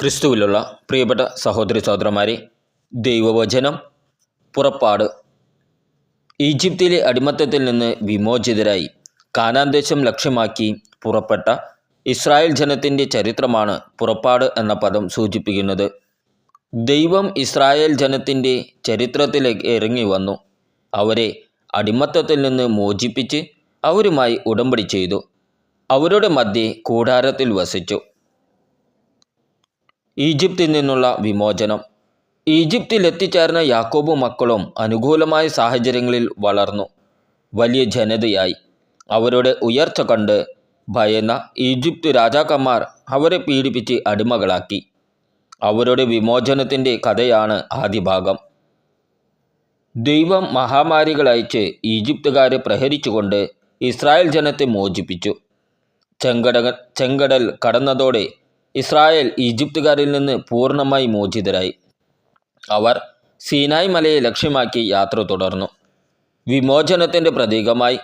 ക്രിസ്തുവിലുള്ള പ്രിയപ്പെട്ട സഹോദരി സഹോദരന്മാരെ, ദൈവവചനം പുറപ്പാട്. ഈജിപ്തിലെ അടിമത്തത്തിൽ നിന്ന് വിമോചിതരായി കാനാൻ ദേശം ലക്ഷ്യമാക്കി പുറപ്പെട്ട ഇസ്രായേൽ ജനത്തിൻ്റെ ചരിത്രമാണ് പുറപ്പാട് എന്ന പദം സൂചിപ്പിക്കുന്നത്. ദൈവം ഇസ്രായേൽ ജനത്തിൻ്റെ ചരിത്രത്തിലേക്ക് ഇറങ്ങി വന്നു. അവരെ അടിമത്തത്തിൽ നിന്ന് മോചിപ്പിച്ച് അവരുമായി ഉടമ്പടി ചെയ്തു. അവരുടെ മധ്യേ കൂടാരത്തിൽ വസിച്ചു. ഈജിപ്തിൽ നിന്നുള്ള വിമോചനം. ഈജിപ്തിൽ എത്തിച്ചേർന്ന യാക്കോബും മക്കളും അനുകൂലമായ സാഹചര്യങ്ങളിൽ വളർന്നു വലിയ ജനതയായി. അവരുടെ ഉയർച്ച കണ്ട് ഭയന്ന ഈജിപ്ത് രാജാക്കന്മാർ അവരെ പീഡിപ്പിച്ച് അടിമകളാക്കി. അവരുടെ വിമോചനത്തിൻ്റെ കഥയാണ് ആദ്യ ഭാഗം. ദൈവം മഹാമാരികളയച്ച് ഈജിപ്തുകാരെ പ്രഹരിച്ചുകൊണ്ട് ഇസ്രായേൽ ജനത്തെ മോചിപ്പിച്ചു. ചെങ്കടൽ കടന്നതോടെ ഇസ്രായേൽ ഈജിപ്തുകാരിൽ നിന്ന് പൂർണ്ണമായി മോചിതരായി. അവർ സീനായ് മലയെ ലക്ഷ്യമാക്കി യാത്ര തുടർന്നു. വിമോചനത്തിൻ്റെ പ്രതീകമായി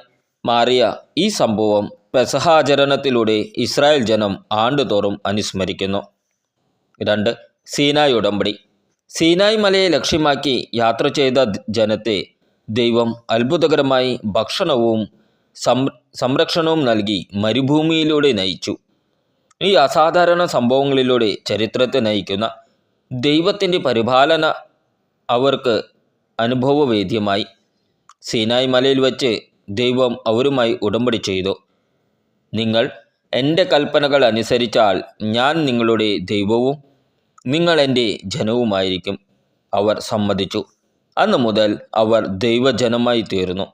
മാറിയ ഈ സംഭവം പെസഹാചരണത്തിലൂടെ ഇസ്രായേൽ ജനം ആണ്ടുതോറും അനുസ്മരിക്കുന്നു. 2. സീനായ് ഉടമ്പടി. സീനായ് മലയെ ലക്ഷ്യമാക്കി യാത്ര ചെയ്ത ജനത്തെ ദൈവം അത്ഭുതകരമായി ഭക്ഷണവും സംരക്ഷണവും നൽകി മരുഭൂമിയിലൂടെ നയിച്ചു. ഈ അസാധാരണ സംഭവങ്ങളിലൂടെ ചരിത്രത്തെ നയിക്കുന്ന ദൈവത്തിൻ്റെ പരിപാലന അവർക്ക് അനുഭവവേദ്യമായി. സീനായ് മലയിൽ വച്ച് ദൈവം അവരുമായി ഉടമ്പടി ചെയ്തു. നിങ്ങൾ എൻ്റെ കൽപ്പനകൾ അനുസരിച്ചാൽ ഞാൻ നിങ്ങളുടെ ദൈവവും നിങ്ങൾ എൻ്റെ ജനവുമായിരിക്കും. അവർ സമ്മതിച്ചു. അന്നു മുതൽ അവർ ദൈവജനമായി തീർന്നു.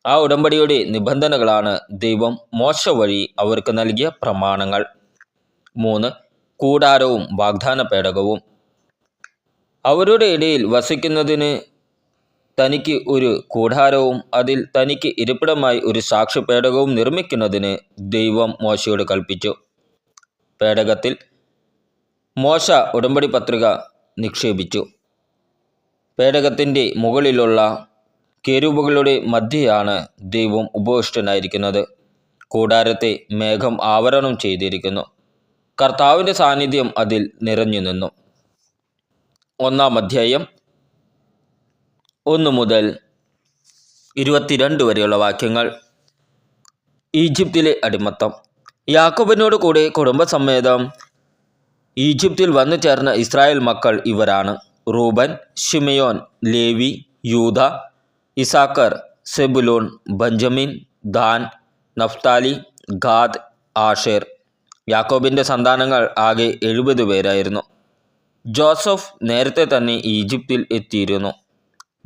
ആ ഉടമ്പടിയുടെ നിബന്ധനകളാണ് ദൈവം മോശ വഴി അവർക്ക് നൽകിയ പ്രമാണങ്ങൾ. 3. കൂടാരവും വാഗ്ദാന പേടകവും. അവരുടെ ഇടയിൽ വസിക്കുന്നതിന് തനിക്ക് ഒരു കൂടാരവും അതിൽ തനിക്ക് ഇരിപ്പിടമായി ഒരു സാക്ഷ്യപേടകവും നിർമ്മിക്കുന്നതിന് ദൈവം മോശയോട് കൽപ്പിച്ചു. പേടകത്തിൽ മോശ ഉടമ്പടി പത്രിക നിക്ഷേപിച്ചു. പേടകത്തിൻ്റെ മുകളിലുള്ള കെരൂബുകളുടെ മധ്യയാണ് ദൈവം ഉപവിഷ്ടനായിരിക്കുന്നത്. കൂടാരത്തെ മേഘം ആവരണം ചെയ്തിരിക്കുന്നു. കർത്താവിൻ്റെ സാന്നിധ്യം അതിൽ നിറഞ്ഞു നിന്നു. 1 അധ്യായം 1 മുതൽ 22 വരെയുള്ള വാക്യങ്ങൾ. ഈജിപ്തിലെ അടിമത്തം. യാക്കോബിനോട് കൂടെ കുടുംബസമേതം ഈജിപ്തിൽ വന്നു ചേർന്ന ഇസ്രായേൽ മക്കൾ ഇവരാണ്: Reuben, Simeon, Levi, Judah, Issachar, Zebulun, Benjamin, Dan, Naphtali, Gad, Asher. യാക്കോബിൻ്റെ സന്താനങ്ങൾ ആകെ 70 പേരായിരുന്നു. ജോസഫ് നേരത്തെ തന്നെ ഈജിപ്തിൽ എത്തിയിരുന്നു.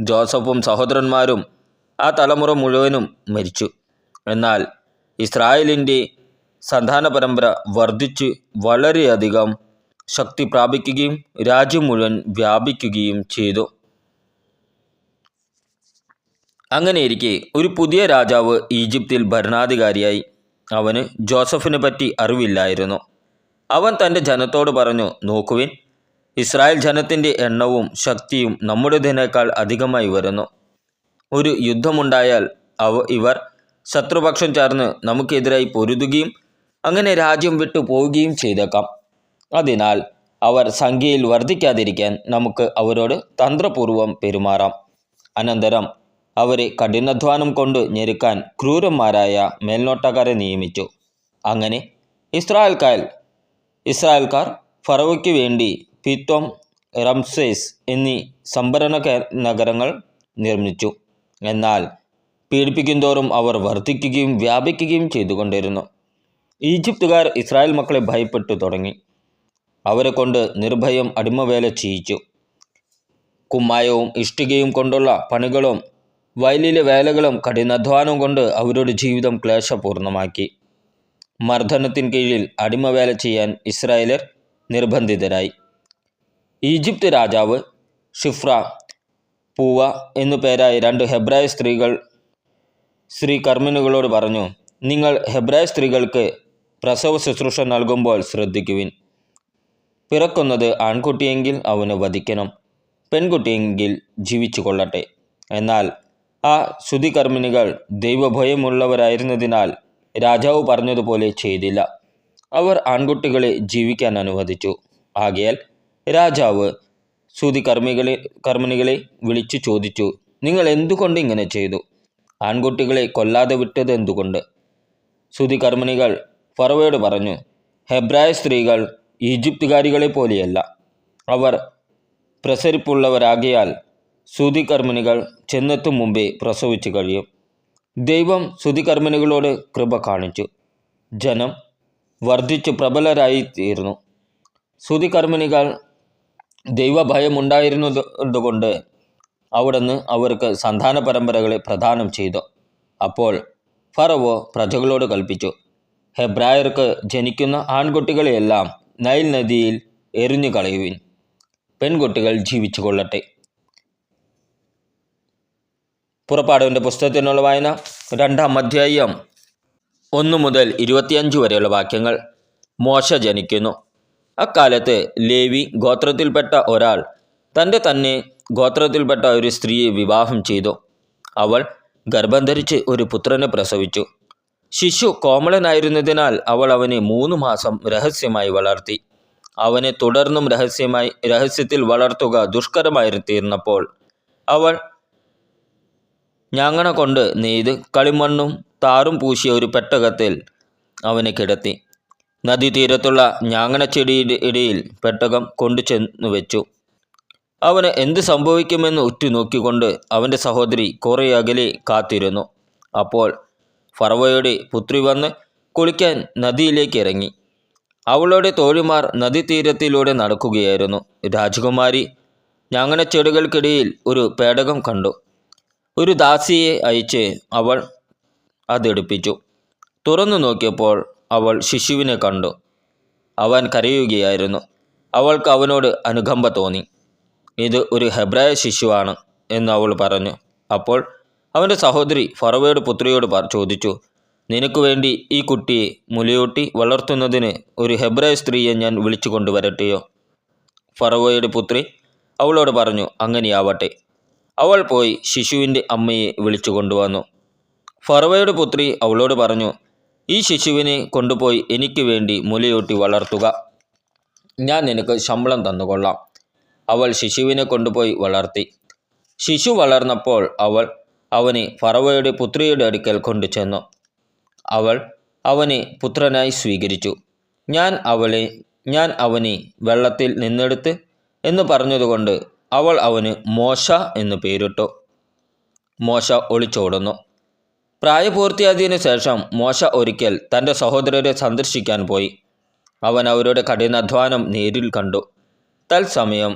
ജോസഫും സഹോദരന്മാരും ആ തലമുറ മുഴുവനും മരിച്ചു. എന്നാൽ ഇസ്രായേലിൻ്റെ സന്താന പരമ്പര വർദ്ധിച്ച് വളരെയധികം ശക്തി പ്രാപിക്കുകയും രാജ്യം മുഴുവൻ വ്യാപിക്കുകയും ചെയ്തു. അങ്ങനെയിരിക്കെ ഒരു പുതിയ രാജാവ് ഈജിപ്തിൽ ഭരണാധികാരിയായി. അവന് ജോസഫിനെ പറ്റി അറിവില്ലായിരുന്നു. അവൻ തൻ്റെ ജനത്തോട് പറഞ്ഞു, നോക്കുവിൻ, ഇസ്രായേൽ ജനത്തിൻ്റെ എണ്ണവും ശക്തിയും നമ്മുടേതിനേക്കാൾ അധികമായി വരുന്നു. ഒരു യുദ്ധമുണ്ടായാൽ ഇവർ ശത്രുപക്ഷം ചേർന്ന് നമുക്കെതിരായി പൊരുതുകയും അങ്ങനെ രാജ്യം വിട്ടു പോവുകയും ചെയ്തേക്കാം. അതിനാൽ അവർ സംഖ്യയിൽ വർദ്ധിക്കാതിരിക്കാൻ നമുക്ക് അവരോട് തന്ത്രപൂർവം പെരുമാറാം. അനന്തരം അവരെ കഠിനാധ്വാനം കൊണ്ട് ഞെരുക്കാൻ ക്രൂരന്മാരായ മേൽനോട്ടക്കാരെ നിയമിച്ചു. അങ്ങനെ ഇസ്രായേൽക്കാർ ഫറവോയ്ക്ക് വേണ്ടി പിത്വം, റംസേസ് എന്നീ സംഭരണ നഗരങ്ങൾ നിർമ്മിച്ചു. എന്നാൽ പീഡിപ്പിക്കുന്തോറും അവർ വർദ്ധിക്കുകയും വ്യാപിക്കുകയും ചെയ്തുകൊണ്ടിരുന്നു. ഈജിപ്തുകാർ ഇസ്രായേൽ മക്കളെ ഭയപ്പെട്ടു തുടങ്ങി. അവരെ കൊണ്ട് നിർഭയം അടിമവേല ചെയ്യിച്ചു. കുമ്മായവും ഇഷ്ടികയും കൊണ്ടുള്ള പണികളും വയലിലെ വേലകളും കഠിനാധ്വാനവും കൊണ്ട് അവരുടെ ജീവിതം ക്ലേശപൂർണമാക്കി. മർദ്ദനത്തിന് കീഴിൽ അടിമവേല ചെയ്യാൻ ഇസ്രായേലർ നിർബന്ധിതരായി. ഈജിപ്ത് രാജാവ് ഷിഫ്ര, പൂവ എന്നു പേരായ 2 ഹെബ്രായ സ്ത്രീ കർമ്മിണികളോട് പറഞ്ഞു, നിങ്ങൾ ഹെബ്രായ സ്ത്രീകൾക്ക് പ്രസവ ശുശ്രൂഷ നൽകുമ്പോൾ ശ്രദ്ധിക്കുവിൻ. പിറക്കുന്നത് ആൺകുട്ടിയെങ്കിൽ അവന് വധിക്കണം, പെൺകുട്ടിയെങ്കിൽ ജീവിച്ചു കൊള്ളട്ടെ. എന്നാൽ ആ ശുദ്ധികർമ്മിണികൾ ദൈവഭയമുള്ളവരായിരുന്നതിനാൽ രാജാവ് പറഞ്ഞതുപോലെ ചെയ്തില്ല. അവർ ആൺകുട്ടികളെ ജീവിക്കാൻ അനുവദിച്ചു. ആകയാൽ രാജാവ് കർമ്മിണികളെ വിളിച്ചു ചോദിച്ചു, നിങ്ങൾ എന്തുകൊണ്ട് ഇങ്ങനെ ചെയ്തു? ആൺകുട്ടികളെ കൊല്ലാതെ വിട്ടത് എന്തുകൊണ്ട്? കർമ്മിണികൾ ഫറവോയോട് പറഞ്ഞു, ഹെബ്രായ സ്ത്രീകൾ ഈജിപ്തുകാരികളെ പോലെയല്ല. അവർ പ്രസരിപ്പുള്ളവരാകിയാൽ കർമ്മിണികൾ ചെന്നെത്തും മുമ്പേ പ്രസവിച്ചു കഴിയും. ദൈവം കർമ്മിണികളോട് കൃപ കാണിച്ചു. ജനം വർദ്ധിച്ചു പ്രബലരായി തീർന്നു. കർമ്മിണികൾ ദൈവഭയമുണ്ടായിരുന്നതുകൊണ്ട് അവിടുന്ന് അവർക്ക് സന്താന പരമ്പരകളെ പ്രദാനം ചെയ്തു. അപ്പോൾ ഫറവോ പ്രജകളോട് കൽപ്പിച്ചു, ഹെബ്രായർക്ക് ജനിക്കുന്ന ആൺകുട്ടികളെയെല്ലാം നൈൽ നദിയിൽ എറിഞ്ഞു കളയുവിൻ, പെൺകുട്ടികൾ ജീവിച്ചു കൊള്ളട്ടെ. പുറപ്പാടിൻ്റെ പുസ്തകത്തിനുള്ള വായന 2-ാം അധ്യായം 1 മുതൽ 25 വരെയുള്ള വാക്യങ്ങൾ. മോശ ജനിക്കുന്നു. അക്കാലത്ത് ലേവി ഗോത്രത്തിൽപ്പെട്ട ഒരാൾ തന്നെ ഗോത്രത്തിൽപ്പെട്ട ഒരു സ്ത്രീയെ വിവാഹം ചെയ്തു. അവൾ ഗർഭം ധരിച്ച് ഒരു പുത്രനെ പ്രസവിച്ചു. ശിശു കോമളനായിരുന്നതിനാൽ അവൾ അവനെ 3 മാസം രഹസ്യമായി വളർത്തി. അവനെ തുടർന്നും രഹസ്യത്തിൽ വളർത്തുക ദുഷ്കരമായി തീർന്നപ്പോൾ അവൾ ഞാങ്ങണ കൊണ്ട് നെയ്ത് കളിമണ്ണും താറും പൂശിയ ഒരു പെട്ടകത്തിൽ അവനെ കിടത്തി. നദീതീരത്തുള്ള ഞാങ്ങണച്ചെടിയുടെ ഇടയിൽ പെട്ടകം കൊണ്ടു ചെന്നു വെച്ചു. അവന് എന്ത് സംഭവിക്കുമെന്ന് ഉറ്റുനോക്കിക്കൊണ്ട് അവൻ്റെ സഹോദരി കുറേ അകലെ കാത്തിരുന്നു. അപ്പോൾ ഫറവോയുടെ പുത്രി വന്ന് കുളിക്കാൻ നദിയിലേക്ക് ഇറങ്ങി. അവളുടെ തോഴിമാർ നദീതീരത്തിലൂടെ നടക്കുകയായിരുന്നു. രാജകുമാരി ഞാങ്ങണച്ചെടികൾക്കിടയിൽ ഒരു പേടകം കണ്ടു. ഒരു ദാസിയെ അയച്ച് അവൾ അതെടുപ്പിച്ചു. തുറന്നു നോക്കിയപ്പോൾ അവൾ ശിശുവിനെ കണ്ടു. അവൻ കരയുകയായിരുന്നു. അവൾക്ക് അവനോട് അനുകമ്പ തോന്നി. ഇത് ഒരു ഹെബ്രായ ശിശുവാണ് എന്ന് അവൾ പറഞ്ഞു. അപ്പോൾ അവൻ്റെ സഹോദരി ഫറവോയുടെ പുത്രിയോട് ചോദിച്ചു, നിനക്ക് വേണ്ടി ഈ കുട്ടിയെ മുലയൂട്ടി വളർത്തുന്നതിന് ഒരു ഹെബ്രായ സ്ത്രീയെ ഞാൻ വിളിച്ചു കൊണ്ടുവരട്ടെയോ? ഫറവോയുടെ പുത്രി അവളോട് പറഞ്ഞു, അങ്ങനെയാവട്ടെ. അവൾ പോയി ശിശുവിൻ്റെ അമ്മയെ വിളിച്ചു കൊണ്ടുവന്നു. ഫറവോയുടെ പുത്രി അവളോട് പറഞ്ഞു, ഈ ശിശുവിനെ കൊണ്ടുപോയി എനിക്ക് വേണ്ടി മുലയൂട്ടി വളർത്തുക. ഞാൻ നിനക്ക് ശമ്പളം തന്നുകൊള്ളാം. അവൾ ശിശുവിനെ കൊണ്ടുപോയി വളർത്തി. ശിശു വളർന്നപ്പോൾ അവൾ അവനെ ഫറവോയുടെ പുത്രിയുടെ അടുക്കൽ കൊണ്ടുചെന്നു. അവൾ അവനെ പുത്രനായി സ്വീകരിച്ചു. ഞാൻ അവനെ വെള്ളത്തിൽ നിന്നെടുത്ത് എന്ന് പറഞ്ഞതുകൊണ്ട് അവൾ അവന് മോശ എന്ന് പേരിട്ടു. മോശ ഒളിച്ചോടുന്നു. പ്രായപൂർത്തിയായതിനു ശേഷം മോശ ഒരിക്കൽ തൻ്റെ സഹോദരരെ സന്ദർശിക്കാൻ പോയി. അവൻ അവരുടെ കഠിനാധ്വാനം നേരിൽ കണ്ടു. തത്സമയം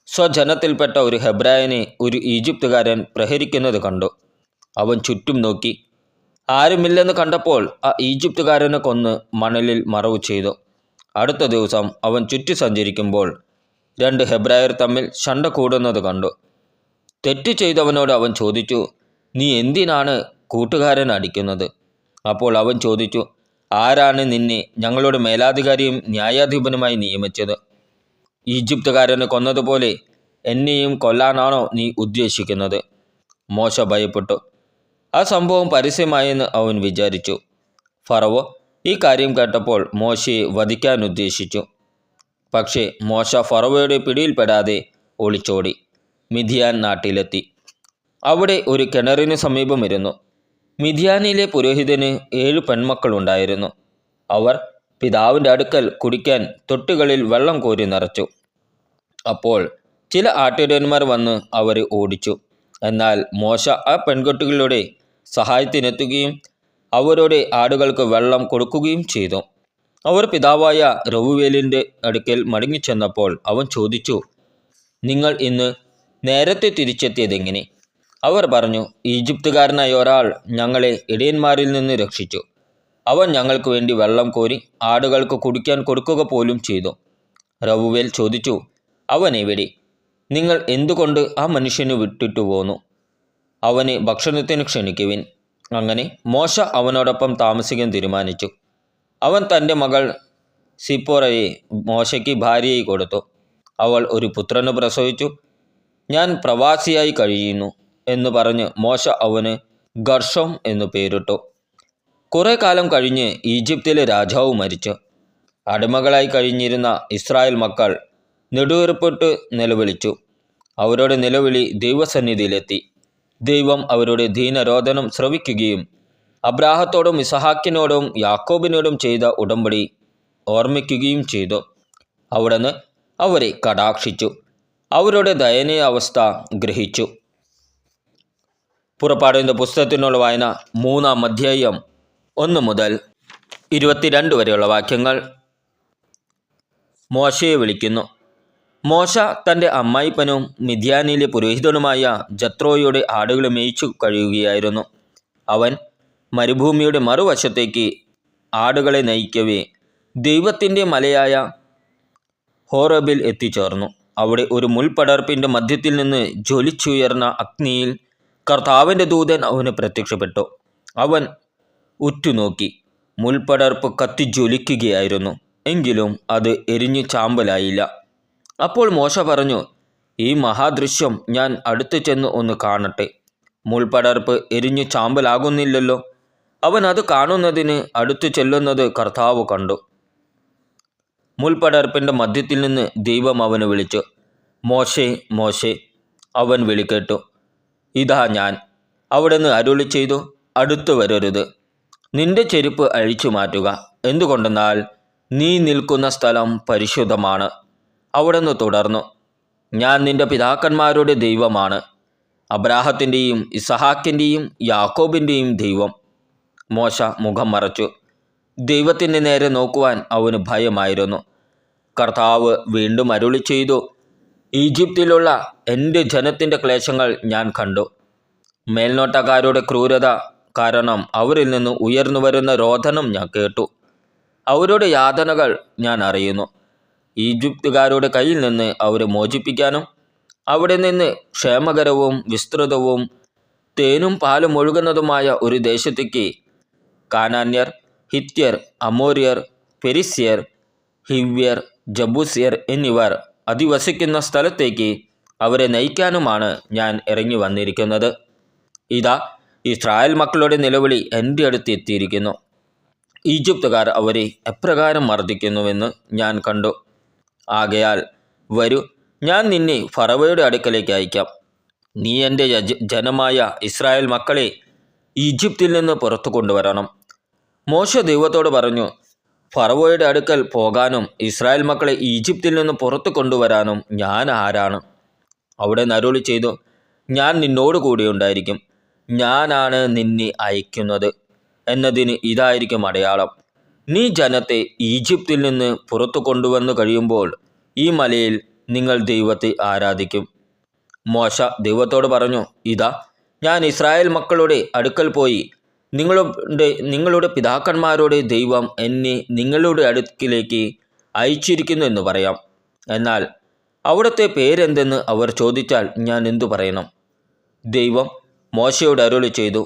സ്വജനത്തിൽപ്പെട്ട ഒരു ഹെബ്രായനെ ഒരു ഈജിപ്തുകാരൻ പ്രഹരിക്കുന്നത് കണ്ടു. അവൻ ചുറ്റും നോക്കി. ആരുമില്ലെന്ന് കണ്ടപ്പോൾ ആ ഈജിപ്തുകാരനെ കൊന്ന് മണലിൽ മറവു ചെയ്തു. അടുത്ത ദിവസം അവൻ ചുറ്റി സഞ്ചരിക്കുമ്പോൾ 2 ഹെബ്രായർ തമ്മിൽ ശണ്ട കൂടുന്നത് കണ്ടു. തെറ്റ് ചെയ്തവനോട് അവൻ ചോദിച്ചു, നീ എന്തിനാണ് കൂട്ടുകാരൻ അടിക്കുന്നത്? അപ്പോൾ അവൻ ചോദിച്ചു, ആരാണ് നിന്നെ ഞങ്ങളുടെ മേലാധികാരിയും ന്യായാധിപനുമായി നിയമിച്ചത്? ഈജിപ്തുകാരനെ കൊന്നതുപോലെ എന്നെയും കൊല്ലാനാണോ നീ ഉദ്ദേശിക്കുന്നത്? മോശ ഭയപ്പെട്ടു. ആ സംഭവം പരസ്യമായെന്ന് അവൻ വിചാരിച്ചു. ഫറവോ ഈ കാര്യം കേട്ടപ്പോൾ മോശയെ വധിക്കാൻ ഉദ്ദേശിച്ചു. പക്ഷേ മോശ ഫറവോയുടെ പിടിയിൽപ്പെടാതെ ഒളിച്ചോടി മിദ്യാൻ നാട്ടിലെത്തി. അവിടെ ഒരു കിണറിന് സമീപമിരുന്നു. മിദ്യാനിലെ പുരോഹിതന് 7 പെൺമക്കളുണ്ടായിരുന്നു. അവർ പിതാവിൻ്റെ അടുക്കൽ കുടിക്കാൻ തൊട്ടികളിൽ വെള്ളം കോരി നിറച്ചു. അപ്പോൾ ചില ആട്ടിടയന്മാർ വന്ന് അവരെ ഓടിച്ചു. എന്നാൽ മോശ ആ പെൺകുട്ടികളുടെ സഹായത്തിനെത്തുകയും അവരുടെ ആടുകൾക്ക് വെള്ളം കൊടുക്കുകയും ചെയ്തു. അവർ പിതാവായ റെഊവേലിൻ്റെ അടുക്കൽ മടങ്ങിച്ചെന്നപ്പോൾ അവൻ ചോദിച്ചു, നിങ്ങൾ ഇന്ന് നേരത്തെ തിരിച്ചെത്തിയതെങ്ങനെ? അവർ പറഞ്ഞു, ഈജിപ്തുകാരനായ ഒരാൾ ഞങ്ങളെ ഇടയന്മാരിൽ നിന്ന് രക്ഷിച്ചു. അവൻ ഞങ്ങൾക്ക് വേണ്ടി വെള്ളം കോരി ആടുകൾക്ക് കുടിക്കാൻ കൊടുക്കുക പോലും ചെയ്തു. റെഊവേൽ ചോദിച്ചു, അവൻ എവിടെ? നിങ്ങൾ എന്തുകൊണ്ട് ആ മനുഷ്യന് വിട്ടിട്ടു പോന്നു? അവനെ ഭക്ഷണത്തിന് ക്ഷണിക്കുവിൻ. അങ്ങനെ മോശ അവനോടൊപ്പം താമസിക്കാൻ തീരുമാനിച്ചു. അവൻ തൻ്റെ മകൾ സിപ്പോറയെ മോശയ്ക്ക് ഭാര്യയായി കൊടുത്തു. അവൾ ഒരു പുത്രന് പ്രസവിച്ചു. ഞാൻ പ്രവാസിയായി കഴിയുന്നു എന്ന് പറഞ്ഞ് മോശ അവന് ഗർഷോം എന്നു പേരിട്ടു. കുറേ കാലം കഴിഞ്ഞ് ഈജിപ്തിലെ രാജാവ് മരിച്ചു. അടിമകളായി കഴിഞ്ഞിരുന്ന ഇസ്രായേൽ മക്കൾ നെടുവീർപ്പിട്ട് നിലവിളിച്ചു. അവരുടെ നിലവിളി ദൈവസന്നിധിയിലെത്തി. ദൈവം അവരുടെ ദീനരോധനം ശ്രവിക്കുകയും അബ്രാഹത്തോടും ഇസഹാക്കിനോടും യാക്കോബിനോടും ചെയ്ത ഉടമ്പടി ഓർമ്മിക്കുകയും ചെയ്തു. അവിടുന്ന് അവരെ കടാക്ഷിച്ചു, അവരുടെ ദയനീയ അവസ്ഥ ഗ്രഹിച്ചു. പുറപ്പാടിൻ്റെ പുസ്തകത്തിനുള്ള വായന 3-ാം അധ്യായം 1 മുതൽ 22 വരെയുള്ള വാക്യങ്ങൾ. മോശയെ വിളിക്കുന്നു. മോശ തൻ്റെ അമ്മായിപ്പനും മിദ്യാനിലെ പുരോഹിതനുമായ ജത്രോയുടെ ആടുകളെ മേയിച്ചു കഴിയുകയായിരുന്നു. അവൻ മരുഭൂമിയുടെ മറുവശത്തേക്ക് ആടുകളെ നയിക്കവേ ദൈവത്തിൻ്റെ മലയായ ഹോറബിൽ എത്തിച്ചേർന്നു. അവിടെ ഒരു മുൾപടർപ്പിൻ്റെ മധ്യത്തിൽ നിന്ന് ജ്വലിച്ചുയർന്ന അഗ്നിയിൽ കർത്താവിൻ്റെ ദൂതൻ അവന് പ്രത്യക്ഷപ്പെട്ടു. അവൻ ഉറ്റുനോക്കി. മുൾപടർപ്പ് കത്തിജ്വലിക്കുകയായിരുന്നു, എങ്കിലും അത് എരിഞ്ഞു ചാമ്പലായില്ല. അപ്പോൾ മോശ പറഞ്ഞു, ഈ മഹാദൃശ്യം ഞാൻ അടുത്ത് ചെന്ന് ഒന്ന് കാണട്ടെ. മുൾപടർപ്പ് എരിഞ്ഞു ചാമ്പലാകുന്നില്ലല്ലോ. അവൻ അത് കാണുന്നതിന് അടുത്തു ചെല്ലുന്നത് കർത്താവ് കണ്ടു. മുൾപടർപ്പിൻ്റെ മധ്യത്തിൽ നിന്ന് ദൈവം അവന് വിളിച്ചു, മോശേ, മോശേ. അവൻ വിളിക്കേട്ടു, ഇതാ ഞാൻ. അവിടുന്ന് അരുളി ചെയ്തു, അടുത്തു വരരുത്. നിന്റെ ചെരുപ്പ് അഴിച്ചു മാറ്റുക, എന്തുകൊണ്ടെന്നാൽ നീ നിൽക്കുന്ന സ്ഥലം പരിശുദ്ധമാണ്. അവിടുന്ന് തുടർന്നു, ഞാൻ നിന്റെ പിതാക്കന്മാരുടെ ദൈവമാണ്, അബ്രാഹത്തിൻ്റെയും ഇസഹാക്കിൻ്റെയും യാക്കോബിൻ്റെയും ദൈവം. മോശ മുഖം മറച്ചു. ദൈവത്തിൻ്റെ നേരെ നോക്കുവാൻ അവന് ഭയമായിരുന്നു. കർത്താവ് വീണ്ടും അരുളി ചെയ്തു, ഈജിപ്തിലുള്ള എൻ്റെ ജനത്തിൻ്റെ ക്ലേശങ്ങൾ ഞാൻ കണ്ടു. മേൽനോട്ടക്കാരുടെ ക്രൂരത കാരണം അവരിൽ നിന്ന് ഉയർന്നു വരുന്ന രോദനം ഞാൻ കേട്ടു. അവരുടെ യാതനകൾ ഞാൻ അറിയുന്നു. ഈജിപ്തുകാരുടെ കയ്യിൽ നിന്ന് അവരെ മോചിപ്പിക്കാനും അവിടെ നിന്ന് ക്ഷേമകരവും വിസ്തൃതവും തേനും പാലും ഒഴുകുന്നതുമായ ഒരു ദേശത്തേക്ക് കാനാന്യർ, ഹിത്യർ, അമോര്യർ, പെരിസ്യർ, ഹിവ്യർ, ജബൂസ്യർ എന്നിവർ അധിവസിക്കുന്ന സ്ഥലത്തേക്ക് അവരെ നയിക്കാനുമാണ് ഞാൻ ഇറങ്ങി വന്നിരിക്കുന്നത്. ഇതാ, ഇസ്രായേൽ മക്കളുടെ നിലവിളി എൻ്റെ അടുത്ത് എത്തിയിരിക്കുന്നു. ഈജിപ്തുകാർ അവരെ എപ്രകാരം മർദ്ദിക്കുന്നുവെന്ന് ഞാൻ കണ്ടു. ആകയാൽ വരൂ, ഞാൻ നിന്നെ ഫറവോയുടെ അടുക്കലേക്ക് അയക്കാം. നീ എൻ്റെ ജനമായ ഇസ്രായേൽ മക്കളെ ഈജിപ്തിൽ നിന്ന് പുറത്തു കൊണ്ടുവരണം. മോശ ദൈവത്തോട് പറഞ്ഞു, ഫറവോയുടെ അടുക്കൽ പോകാനും ഇസ്രായേൽ മക്കളെ ഈജിപ്തിൽ നിന്ന് പുറത്തു കൊണ്ടുവരാനും ഞാൻ ആരാണ്? അവിടെ അരുളി ചെയ്തു, ഞാൻ നിന്നോട് കൂടെ ഉണ്ടായിരിക്കും. ഞാനാണ് നിന്നെ അയക്കുന്നത് എന്നതിന് ഇതായിരിക്കും അടയാളം. നീ ജനത്തെ ഈജിപ്തിൽ നിന്ന് പുറത്തു കൊണ്ടുവന്നു കഴിയുമ്പോൾ ഈ മലയിൽ നിങ്ങൾ ദൈവത്തെ ആരാധിക്കും. മോശ ദൈവത്തോട് പറഞ്ഞു, ഇതാ, ഞാൻ ഇസ്രായേൽ മക്കളുടെ അടുക്കൽ പോയി നിങ്ങളുടെ പിതാക്കന്മാരുടെ ദൈവം എന്നെ നിങ്ങളുടെ അടുക്കിലേക്ക് അയച്ചിരിക്കുന്നു എന്ന് പറയാം. എന്നാൽ അവിടുത്തെ പേരെന്തെന്ന് അവർ ചോദിച്ചാൽ ഞാൻ എന്തു പറയണം? ദൈവം മോശയോട് അരുളി ചെയ്തു,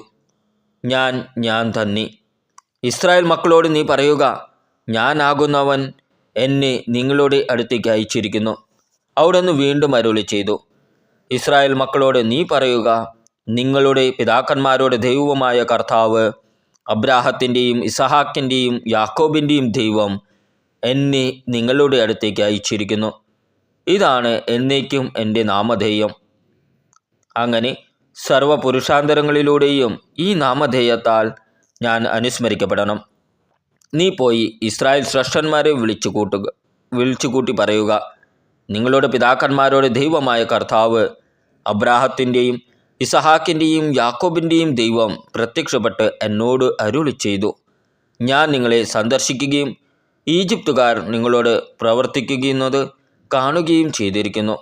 ഞാൻ തന്നെ. ഇസ്രായേൽ മക്കളോട് നീ പറയുക, ഞാനാകുന്നവൻ എന്നെ നിങ്ങളുടെ അടുത്തേക്ക് അയച്ചിരിക്കുന്നു. അവിടുന്ന് വീണ്ടും അരുളി ചെയ്തു, ഇസ്രായേൽ മക്കളോട് നീ പറയുക, നിങ്ങളുടെ പിതാക്കന്മാരുടെ ദൈവമായ കർത്താവ്, അബ്രാഹത്തിൻ്റെയും ഇസഹാക്കിൻ്റെയും യാക്കോബിൻ്റെയും ദൈവം എന്നെ നിങ്ങളുടെ അടുത്തേക്ക് അയച്ചിരിക്കുന്നു. ഇതാണ് എന്നേക്കും എൻ്റെ നാമധേയം. അങ്ങനെ സർവ്വപുരുഷാന്തരങ്ങളിലൂടെയും ഈ നാമധേയത്താൽ ഞാൻ അനുസ്മരിക്കപ്പെടണം. നീ പോയി ഇസ്രായേൽ ശ്രേഷ്ഠന്മാരെ വിളിച്ചുകൂട്ടി പറയുക, നിങ്ങളുടെ പിതാക്കന്മാരുടെ ദൈവമായ കർത്താവ്, അബ്രാഹത്തിൻ്റെയും ഇസഹാക്കിൻ്റെയും യാക്കോബിൻ്റെയും ദൈവം പ്രത്യക്ഷപ്പെട്ട് എന്നോട് അരുളി ചെയ്തു, ഞാൻ നിങ്ങളെ സന്ദർശിക്കുകയും ഈജിപ്തുകാർ നിങ്ങളോട് പ്രവർത്തിക്കുന്നത് കാണുകയും ചെയ്തിരിക്കുന്നു.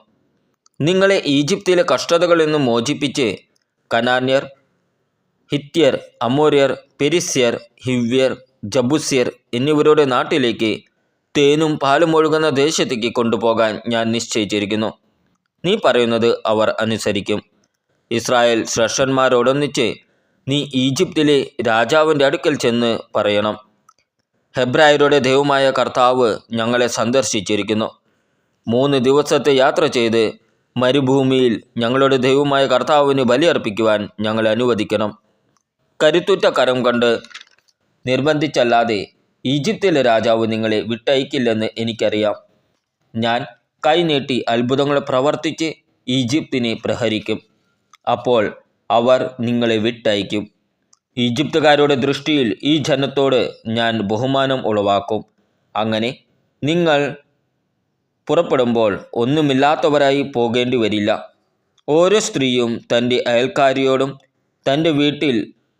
നിങ്ങളെ ഈജിപ്തിലെ കഷ്ടതകളിൽ നിന്ന് മോചിപ്പിച്ച് കനാന്യർ, ഹിത്യർ, അമോര്യർ, പെരിസ്യർ, ഹിവ്യർ, ജബൂസ്യർ എന്നിവരുടെ നാട്ടിലേക്ക് തേനും പാലും ഒഴുകുന്ന ദേശത്തേക്ക് കൊണ്ടുപോകാൻ ഞാൻ നിശ്ചയിച്ചിരിക്കുന്നു. നീ പറയുന്നത് അവർ അനുസരിക്കും. ഇസ്രായേൽ ശ്രേഷ്ഠന്മാരോടൊന്നിച്ച് നീ ഈജിപ്തിലെ രാജാവിൻ്റെ അടുക്കൽ ചെന്ന് പറയണം, ഹെബ്രായരുടെ ദൈവമായ കർത്താവ് ഞങ്ങളെ സന്ദർശിച്ചിരിക്കുന്നു. 3 ദിവസത്തെ യാത്ര ചെയ്ത് മരുഭൂമിയിൽ ഞങ്ങളുടെ ദൈവമായ കർത്താവിന് ബലിയർപ്പിക്കുവാൻ ഞങ്ങളെ അനുവദിക്കണം. കരുത്തുറ്റ കരം കൊണ്ട് നിർബന്ധിച്ചല്ലാതെ ഈജിപ്തിലെ രാജാവ് നിങ്ങളെ വിട്ടയക്കില്ലെന്ന് എനിക്കറിയാം. ഞാൻ കൈനീട്ടി അത്ഭുതങ്ങൾ പ്രവർത്തിച്ച് ഈജിപ്തിനെ പ്രഹരിക്കും. അപ്പോൾ അവർ നിങ്ങളെ വിട്ടയക്കും. ഈജിപ്തുകാരുടെ ദൃഷ്ടിയിൽ ഈ ജനത്തോട് ഞാൻ ബഹുമാനം ഉളവാക്കും. അങ്ങനെ നിങ്ങൾ പുറപ്പെടുമ്പോൾ ഒന്നുമില്ലാത്തവരായി പോകേണ്ടി വരില്ല. ഓരോ സ്ത്രീയും തൻ്റെ അയൽക്കാരിയോടും തൻ്റെ വീട്ടിൽ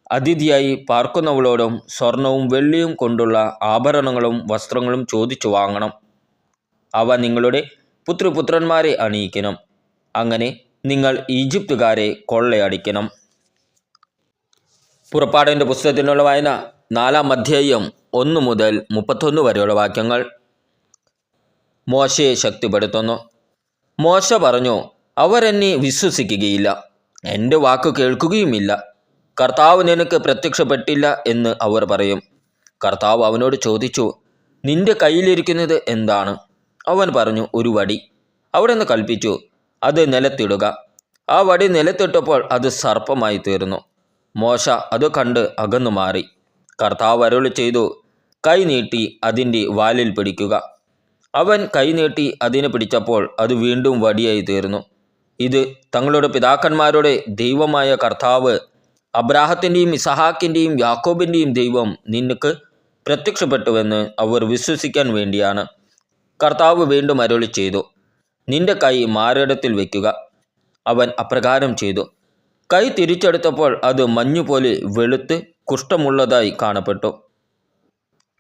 അതിഥിയായി പാർക്കുന്നവളോടും സ്വർണവും വെള്ളിയും കൊണ്ടുള്ള ആഭരണങ്ങളും വസ്ത്രങ്ങളും ചോദിച്ചു വാങ്ങണം. അവ നിങ്ങളുടെ പുത്രപുത്രന്മാരെ അണിയിക്കണം. അങ്ങനെ നിങ്ങൾ ഈജിപ്തുകാരെ കൊള്ളയടിക്കണം. പുറപ്പാടിൻ്റെ പുസ്തകത്തിനുള്ള വായന 4-ാം അധ്യായം 1 മുതൽ 31 വരെയുള്ള വാക്യങ്ങൾ. മോശയെ ശക്തിപ്പെടുത്തുന്നു. മോശ പറഞ്ഞു, അവർ എന്നെ വിശ്വസിക്കുകയില്ല, എൻ്റെ വാക്ക് കേൾക്കുകയുമില്ല. കർത്താവ് നിനക്ക് പ്രത്യക്ഷപ്പെട്ടില്ല എന്ന് അവർ പറയും. കർത്താവ് അവനോട് ചോദിച്ചു, നിന്റെ കയ്യിലിരിക്കുന്നത് എന്താണ്? അവൻ പറഞ്ഞു, ഒരു വടി. അവിടെ നിന്ന് കൽപ്പിച്ചു, അത് നിലത്തിടുക. ആ വടി നിലത്തിട്ടപ്പോൾ അത് സർപ്പമായി തീർന്നു. മോശ അത് കണ്ട് അകന്നു മാറി. കർത്താവ് അരുളി ചെയ്തു, കൈ നീട്ടി അതിൻ്റെ വാലിൽ പിടിക്കുക. അവൻ കൈ നീട്ടി അതിനെ പിടിച്ചപ്പോൾ അത് വീണ്ടും വടിയായി തീർന്നു. ഇത് തങ്ങളുടെ പിതാക്കന്മാരുടെ ദൈവമായ കർത്താവ്, അബ്രാഹത്തിൻ്റെയും ഇസഹാക്കിൻ്റെയും യാക്കോബിൻ്റെയും ദൈവം നിനക്ക് പ്രത്യക്ഷപ്പെട്ടുവെന്ന് അവർ വിശ്വസിക്കാൻ വേണ്ടിയാണ്. കർത്താവ് വീണ്ടും അരുളി ചെയ്തു, നിന്റെ കൈ മാറിടത്തിൽ വയ്ക്കുക. അവൻ അപ്രകാരം ചെയ്തു. കൈ തിരിച്ചെടുത്തപ്പോൾ അത് മഞ്ഞുപോലെ വെളുത്ത് കുഷ്ഠമുള്ളതായി കാണപ്പെട്ടു.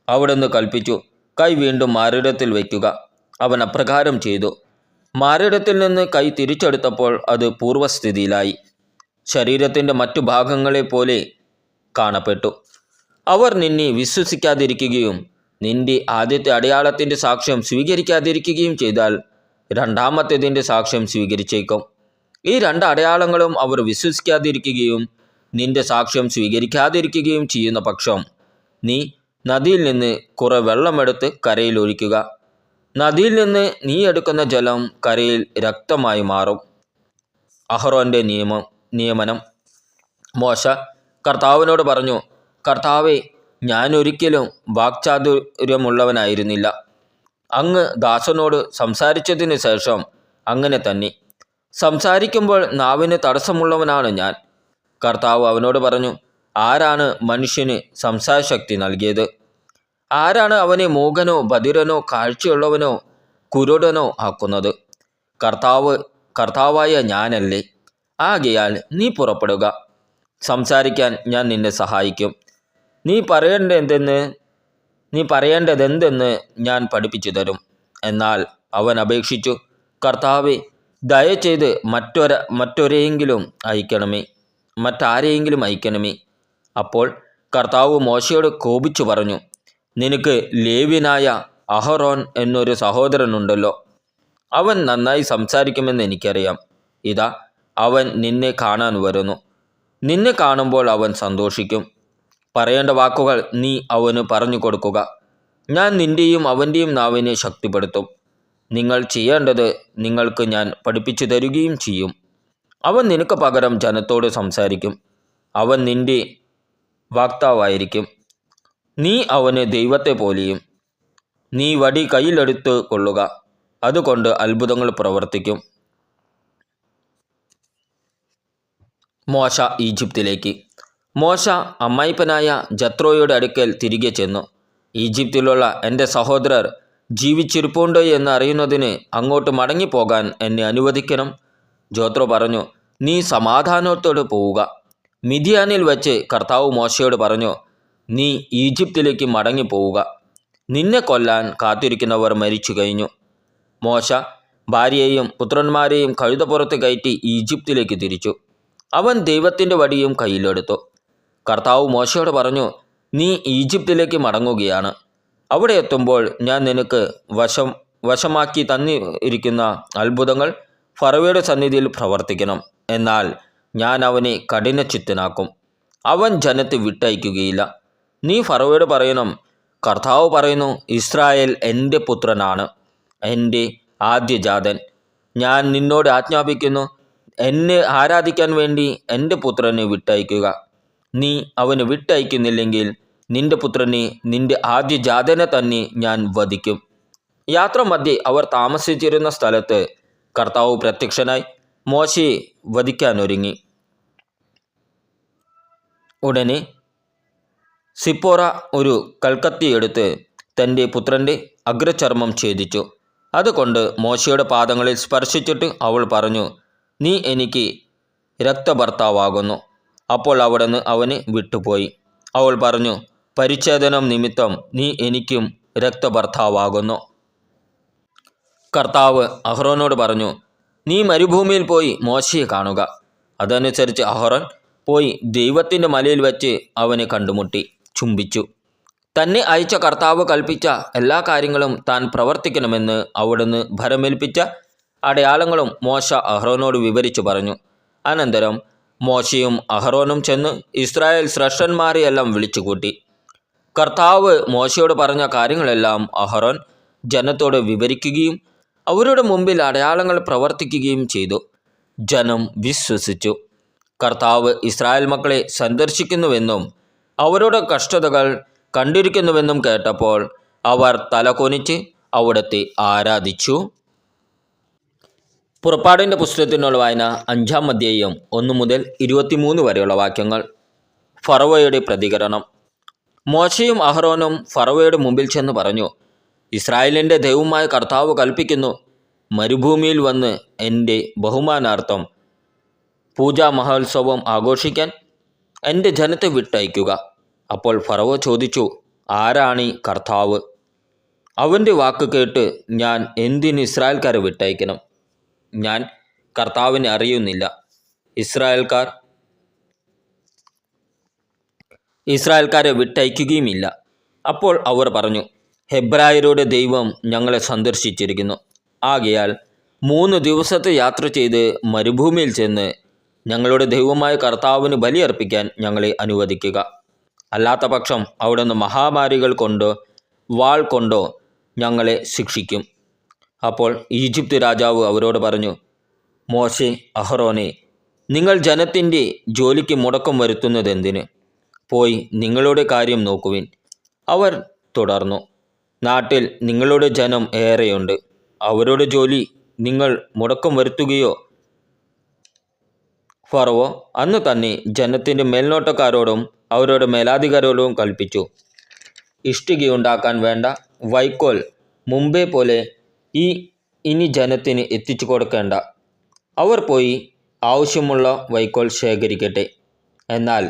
അവിടുന്ന് കൽപ്പിച്ചു, കൈ വീണ്ടും മാറിടത്തിൽ വയ്ക്കുക. അവൻ അപ്രകാരം ചെയ്തു. മാറിടത്തിൽ നിന്ന് കൈ തിരിച്ചെടുത്തപ്പോൾ അത് പൂർവ്വസ്ഥിതിയിലായി, ശരീരത്തിൻ്റെ മറ്റു ഭാഗങ്ങളെ പോലെ കാണപ്പെട്ടു. അവർ നിന്നെ വിശ്വസിക്കാതിരിക്കുകയും നിന്റെ ആദ്യത്തെ അടയാളത്തിൻ്റെ സാക്ഷ്യം സ്വീകരിക്കാതിരിക്കുകയും ചെയ്താൽ രണ്ടാമത്തേതിൻ്റെ സാക്ഷ്യം സ്വീകരിച്ചേക്കും. ഈ 2 അടയാളങ്ങളും അവർ വിശ്വസിക്കാതിരിക്കുകയും നിന്റെ സാക്ഷ്യം സ്വീകരിക്കാതിരിക്കുകയും ചെയ്യുന്ന പക്ഷം നീ നദിയിൽ നിന്ന് കുറെ വെള്ളമെടുത്ത് കരയിൽ ഒഴിക്കുക. നദിയിൽ നിന്ന് നീ എടുക്കുന്ന ജലം കരയിൽ രക്തമായി മാറും. അഹ്റോൻ്റെ നിയമനം. മോശ കർത്താവിനോട് പറഞ്ഞു, കർത്താവേ, ഞാനൊരിക്കലും വാക്ചാതുര്യമുള്ളവനായിരുന്നില്ല. അങ്ങ് ദാസനോട് സംസാരിച്ചതിന് ശേഷം അങ്ങനെ തന്നെ. സംസാരിക്കുമ്പോൾ നാവിന് തടസ്സമുള്ളവനാണ് ഞാൻ. കർത്താവ് അവനോട് പറഞ്ഞു, ആരാണ് മനുഷ്യന് സംസാരശക്തി നൽകിയത്? ആരാണ് അവനെ മൂകനോ ബധിരനോ കാഴ്ചയുള്ളവനോ കുരുടനോ ആക്കുന്നത്? കർത്താവായ ഞാനല്ലേ? ആകയാൽ നീ പുറപ്പെടുക. സംസാരിക്കാൻ ഞാൻ നിന്നെ സഹായിക്കും. നീ പറയേണ്ടതെന്തെന്ന് ഞാൻ പഠിപ്പിച്ചു തരും. എന്നാൽ അവൻ അപേക്ഷിച്ചു, കർത്താവേ, ദയചെയ്ത് മറ്റാരെയെങ്കിലും അയക്കണമേ. അപ്പോൾ കർത്താവ് മോശയോട് കോപിച്ചു പറഞ്ഞു, നിനക്ക് ലേവ്യനായ അഹറോൻ എന്നൊരു സഹോദരനുണ്ടല്ലോ. അവൻ നന്നായി സംസാരിക്കുമെന്ന് എനിക്കറിയാം. ഇതാ, അവൻ നിന്നെ കാണാൻ വരുന്നു. നിന്നെ കാണുമ്പോൾ അവൻ സന്തോഷിക്കും. പറയേണ്ട വാക്കുകൾ നീ അവന് പറഞ്ഞു കൊടുക്കുക. ഞാൻ നിൻ്റെയും അവൻ്റെയും നാവിനെ ശക്തിപ്പെടുത്തും. നിങ്ങൾ ചെയ്യേണ്ടത് നിങ്ങൾക്ക് ഞാൻ പഠിപ്പിച്ചു തരികയും ചെയ്യും. അവൻ നിനക്ക് പകരം ജനത്തോട് സംസാരിക്കും. അവൻ നിൻ്റെ വക്താവായിരിക്കും. നീ അവന് ദൈവത്തെ പോലെയും. നീ വടി കയ്യിലെടുത്ത് കൊള്ളുക. അതുകൊണ്ട് അത്ഭുതങ്ങൾ പ്രവർത്തിക്കും. മോശ ഈജിപ്തിലേക്ക്. മോശ അമ്മായിപ്പനായ ജത്രോയുടെ അടുക്കൽ തിരികെ ചെന്നു. ഈജിപ്തിലുള്ള എൻ്റെ സഹോദരർ ജീവിച്ചിരിപ്പുണ്ടോ എന്ന് അറിയുന്നതിന് അങ്ങോട്ട് മടങ്ങിപ്പോകാൻ എന്നെ അനുവദിക്കണം. ജോത്രോ പറഞ്ഞു, നീ സമാധാനത്തോടെ പോവുക. മിദ്യാനിൽ വച്ച് കർത്താവ് മോശയോട് പറഞ്ഞു, നീ ഈജിപ്തിലേക്ക് മടങ്ങിപ്പോവുക. നിന്നെ കൊല്ലാൻ കാത്തിരിക്കുന്നവർ മരിച്ചു കഴിഞ്ഞു. മോശ ഭാര്യയെയും പുത്രന്മാരെയും കഴുതപ്പുറത്ത് കയറ്റി ഈജിപ്തിലേക്ക് തിരിച്ചു. അവൻ ദൈവത്തിൻ്റെ വടിയും കയ്യിലെടുത്തു. കർത്താവ് മോശയോട് പറഞ്ഞു, നീ ഈജിപ്തിലേക്ക് മടങ്ങുകയാണ്. അവിടെ എത്തുമ്പോൾ ഞാൻ നിനക്ക് വശമാക്കി തന്നിരിക്കുന്ന അത്ഭുതങ്ങൾ ഫറവയുടെ സന്നിധിയിൽ പ്രവർത്തിക്കണം. എന്നാൽ ഞാൻ അവനെ കഠിനചിത്തനാക്കും. അവൻ ജനത്തെ വിട്ടയക്കുകയില്ല. നീ ഫറവയോട് പറയണം, കർത്താവ് പറയുന്നു, ഇസ്രായേൽ എൻ്റെ പുത്രനാണ്, എൻ്റെ ആദ്യജാതൻ. ഞാൻ നിന്നോട് ആജ്ഞാപിക്കുന്നു, എന്നെ ആരാധിക്കാൻ വേണ്ടി എൻ്റെ പുത്രനെ വിട്ടയക്കുക. നീ അവന് വിട്ടയക്കുന്നില്ലെങ്കിൽ നിന്റെ പുത്രനെ, നിന്റെ ആദ്യജാതനെ തന്നെ ഞാൻ വധിക്കും. യാത്ര മധ്യേ അവർ താമസിച്ചിരുന്ന സ്ഥലത്ത് കർത്താവ് പ്രത്യക്ഷനായി മോശയെ വധിക്കാനൊരുങ്ങി. ഉടനെ സിപ്പോറ ഒരു കൽക്കത്തിയെടുത്ത് തൻ്റെ പുത്രൻ്റെ അഗ്രചർമ്മം ഛേദിച്ചു. അതുകൊണ്ട് മോശയുടെ പാദങ്ങളിൽ സ്പർശിച്ചിട്ട് അവൾ പറഞ്ഞു, നീ എനിക്ക് രക്തഭർത്താവാകുന്നു. അപ്പോൾ അവിടുന്ന് അവനെ വിട്ടുപോയി. അവൾ പറഞ്ഞു, പരിച്ഛേദനം നിമിത്തം നീ എനിക്കും രക്തഭർത്താവാകുന്നു. കർത്താവ് അഹ്റോനോട് പറഞ്ഞു, നീ മരുഭൂമിയിൽ പോയി മോശയെ കാണുക. അതനുസരിച്ച് അഹ്റോൻ പോയി ദൈവത്തിൻ്റെ മലയിൽ വെച്ച് അവനെ കണ്ടുമുട്ടി ചുംബിച്ചു. തന്നെ അയച്ച കർത്താവ് കൽപ്പിച്ച എല്ലാ കാര്യങ്ങളും താൻ പ്രവർത്തിക്കണമെന്ന് അവിടുന്ന് ഭരമേൽപ്പിച്ച അടയാളങ്ങളും മോശ അഹ്റോനോട് വിവരിച്ചു പറഞ്ഞു. അനന്തരം മോശയും അഹ്റോനും ചെന്ന് ഇസ്രായേൽ ശ്രേഷ്ഠന്മാരെയെല്ലാം വിളിച്ചുകൂട്ടി. കർത്താവ് മോശയോട് പറഞ്ഞ കാര്യങ്ങളെല്ലാം അഹ്റോൻ ജനത്തോട് വിവരിക്കുകയും അവരുടെ മുമ്പിൽ അടയാളങ്ങൾ പ്രവർത്തിക്കുകയും ചെയ്തു. ജനം വിശ്വസിച്ചു. കർത്താവ് ഇസ്രായേൽ മക്കളെ സന്ദർശിക്കുന്നുവെന്നും അവരുടെ കഷ്ടതകൾ കണ്ടിരിക്കുന്നുവെന്നും കേട്ടപ്പോൾ അവർ തലകുനിച്ച് അവിടുത്തെ ആരാധിച്ചു. പുറപ്പാടിൻ്റെ പുസ്തകത്തിനുള്ള വായന 5-ാം അധ്യായം 1 മുതൽ 23 വരെയുള്ള വാക്യങ്ങൾ. ഫറവോയുടെ പ്രതികരണം. മോശയും അഹ്റോനും ഫറവോയുടെ മുമ്പിൽ ചെന്ന് പറഞ്ഞു, ഇസ്രായേലിൻ്റെ ദൈവമായ കർത്താവ് കൽപ്പിക്കുന്നു, മരുഭൂമിയിൽ വന്ന് എൻ്റെ ബഹുമാനാർത്ഥം പൂജാ മഹോത്സവം ആഘോഷിക്കാൻ എൻ്റെ ജനത്തെ വിട്ടയക്കുക. അപ്പോൾ ഫറവോ ചോദിച്ചു, ആരാണീ കർത്താവ്? അവൻ്റെ വാക്ക് കേട്ട് ഞാൻ എന്തിന് ഇസ്രായേൽക്കാരെ വിട്ടയക്കണം? ഞാൻ കർത്താവിനെ അറിയുന്നില്ല. ഇസ്രായേൽക്കാരെ വിട്ടയക്കുകയുമില്ല. അപ്പോൾ അവർ പറഞ്ഞു, ഹെബ്രായരുടെ ദൈവം ഞങ്ങളെ സന്ദർശിച്ചിരിക്കുന്നു. ആകയാൽ 3 ദിവസത്തെ യാത്ര ചെയ്ത് മരുഭൂമിയിൽ ചെന്ന് ഞങ്ങളുടെ ദൈവമായ കർത്താവിന് ബലിയർപ്പിക്കാൻ ഞങ്ങളെ അനുവദിക്കുക. അല്ലാത്ത പക്ഷം അവിടുന്ന് മഹാമാരികൾ കൊണ്ടോ വാൾ കൊണ്ടോ ഞങ്ങളെ ശിക്ഷിക്കും. അപ്പോൾ ഈജിപ്ത് രാജാവ് അവരോട് പറഞ്ഞു, മോശെ, അഹ്റോനെ, നിങ്ങൾ ജനത്തിൻ്റെ ജോലിക്ക് മുടക്കം വരുത്തുന്നതെന്തിന്? പോയി നിങ്ങളുടെ കാര്യം നോക്കുവിൻ. അവർ തുടർന്നു, നാട്ടിൽ നിങ്ങളുടെ ജനം ഏറെയുണ്ട്. അവരുടെ ജോലി നിങ്ങൾ മുടക്കം വരുത്തുകയോ? ഫറവോ അന്ന് തന്നെ ജനത്തിൻ്റെ മേൽനോട്ടക്കാരോടും അവരുടെ മേലാധികാരികളോടും കൽപ്പിച്ചു, ഇഷ്ടികയുണ്ടാക്കാൻ വേണ്ട വൈക്കോൽ മുമ്പേ പോലെ ഇനി ജനത്തിന് എത്തിച്ചു കൊടുക്കേണ്ട. അവർ പോയി ആവശ്യമുള്ള വൈക്കോൽ ശേഖരിക്കട്ടെ. എന്നാൽ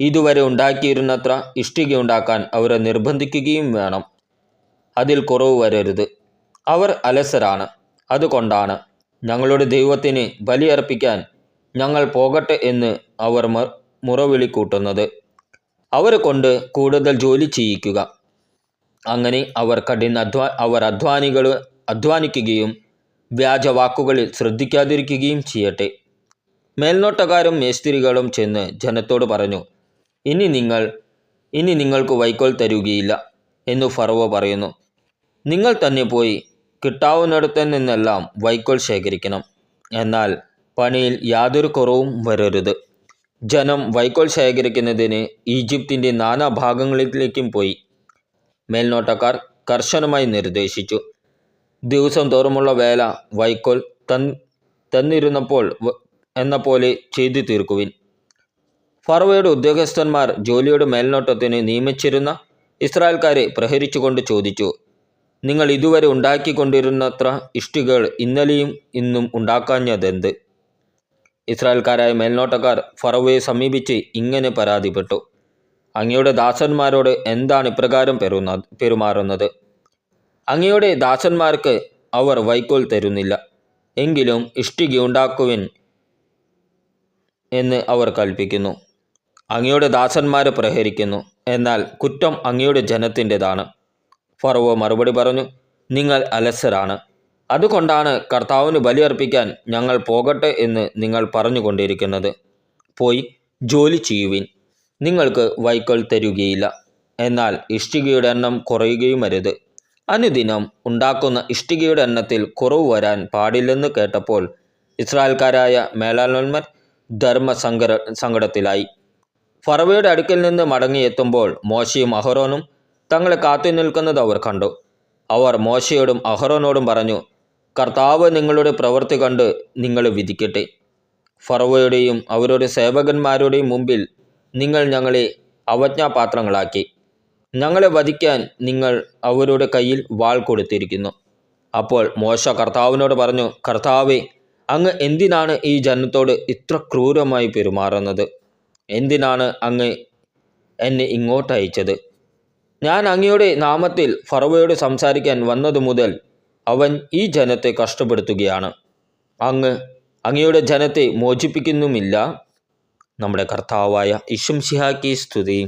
ഇതുവരെ ഉണ്ടാക്കിയിരുന്നത്ര ഇഷ്ടികയുണ്ടാക്കാൻ അവരെ നിർബന്ധിക്കുകയും വേണം. അതിൽ കുറവ് വരരുത്. അവർ അലസരാണ്. അതുകൊണ്ടാണ് ഞങ്ങളുടെ ദൈവത്തിന് ബലിയർപ്പിക്കാൻ ഞങ്ങൾ പോകട്ടെ എന്ന് അവർ മുറവിളി കൂട്ടുന്നത്. അവരെ കൊണ്ട് കൂടുതൽ ജോലി ചെയ്യിക്കുക. അങ്ങനെ അവർ അധ്വാനിക്കുകയും വ്യാജവാക്കുകളിൽ ശ്രദ്ധിക്കാതിരിക്കുകയും ചെയ്യട്ടെ. മേൽനോട്ടക്കാരും മേസ്തിരികളും ചെന്ന് ജനത്തോട് പറഞ്ഞു, ഇനി നിങ്ങൾക്ക് വൈക്കോൽ തരുകയില്ല എന്നു ഫറവോ പറയുന്നു. നിങ്ങൾ തന്നെ പോയി കിട്ടാവുന്നിടത്തു നിന്നെല്ലാം വൈക്കോൽ ശേഖരിക്കണം. എന്നാൽ പണിയിൽ യാതൊരു കുറവും വരരുത്. ജനം വൈക്കോൽ ശേഖരിക്കുന്നതിന് ഈജിപ്തിൻ്റെ നാനാഭാഗങ്ങളിലേക്കും പോയി. മേൽനോട്ടക്കാർ കർശനമായി നിർദ്ദേശിച്ചു, ദിവസം തോറുമുള്ള വേല വൈക്കോൽ തന്നിരുന്നപ്പോൾ എന്ന പോലെ ചെയ്തു തീർക്കുവിൻ. ഫറവോയുടെ ഉദ്യോഗസ്ഥന്മാർ ജോലിയുടെ മേൽനോട്ടത്തിന് നിയമിച്ചിരുന്ന ഇസ്രായേൽക്കാരെ പ്രഹരിച്ചുകൊണ്ട് ചോദിച്ചു, നിങ്ങൾ ഇതുവരെ ഉണ്ടാക്കിക്കൊണ്ടിരുന്നത്ര ഇഷ്ടികൾ ഇന്നലെയും ഇന്നും ഉണ്ടാക്കാഞ്ഞതെന്ത്? ഇസ്രായേൽക്കാരായ മേൽനോട്ടക്കാർ ഫറവോയെ സമീപിച്ച് ഇങ്ങനെ പരാതിപ്പെട്ടു, അങ്ങയുടെ ദാസന്മാരോട് എന്താണ് ഇപ്രകാരം പെരുമാറുന്നത്? അങ്ങയുടെ ദാസന്മാർക്ക് അവർ വൈക്കോൽ തരുന്നില്ല, എങ്കിലും ഇഷ്ടികയുണ്ടാക്കുവിൻ എന്ന് അവർ കൽപ്പിക്കുന്നു. അങ്ങയുടെ ദാസന്മാരെ പ്രഹരിക്കുന്നു, എന്നാൽ കുറ്റം അങ്ങയുടെ ജനത്തിൻ്റെതാണ്. ഫറവോ മറുപടി പറഞ്ഞു, നിങ്ങൾ അലസരാണ്. അതുകൊണ്ടാണ് കർത്താവിന് ബലിയർപ്പിക്കാൻ ഞങ്ങൾ പോകട്ടെ എന്ന് നിങ്ങൾ പറഞ്ഞുകൊണ്ടിരിക്കുന്നത്. പോയി ജോലി ചെയ്യുവിൻ. നിങ്ങൾക്ക് വൈക്കോൽ തരുകയില്ല. എന്നാൽ ഇഷ്ടികയുടെ എണ്ണം കുറയുകയും അരുത്. അനുദിനം ഉണ്ടാക്കുന്ന ഇഷ്ടികയുടെ എണ്ണത്തിൽ കുറവ് വരാൻ പാടില്ലെന്ന് കേട്ടപ്പോൾ ഇസ്രായേൽക്കാരായ മേലാളന്മാർ ധർമ്മസങ്കടത്തിലായി. ഫറവയുടെ അടുക്കൽ നിന്ന് മടങ്ങിയെത്തുമ്പോൾ മോശയും അഹറോനും തങ്ങളെ കാത്തു നിൽക്കുന്നത് അവർ കണ്ടു. അവർ മോശയോടും അഹറോനോടും പറഞ്ഞു, കർത്താവ് നിങ്ങളുടെ പ്രവൃത്തി കണ്ട് നിങ്ങളെ വിധിക്കട്ടെ. ഫറവയുടെയും അവരുടെ സേവകന്മാരുടെയും മുമ്പിൽ നിങ്ങൾ ഞങ്ങളെ അവജ്ഞാപാത്രങ്ങളാക്കി. ഞങ്ങളെ വധിക്കാൻ നിങ്ങൾ അവരുടെ കയ്യിൽ വാൾ കൊടുത്തിരിക്കുന്നു. അപ്പോൾ മോശ കർത്താവിനോട് പറഞ്ഞു, കർത്താവേ, അങ്ങ് എന്തിനാണ് ഈ ജനത്തോട് ഇത്ര ക്രൂരമായി പെരുമാറുന്നത്? എന്തിനാണ് അങ്ങ് എന്നെ ഇങ്ങോട്ട് അയച്ചത്? ഞാൻ അങ്ങയുടെ നാമത്തിൽ ഫറവയോട് സംസാരിക്കാൻ വന്നതു മുതൽ അവൻ ഈ ജനത്തെ കഷ്ടപ്പെടുത്തുകയാണ്. അങ്ങയുടെ ജനത്തെ മോചിപ്പിക്കുന്നുമില്ല. നമ്മുടെ കർത്താവായ യിശുമിശിഹായ്ക്ക് സ്തുതി.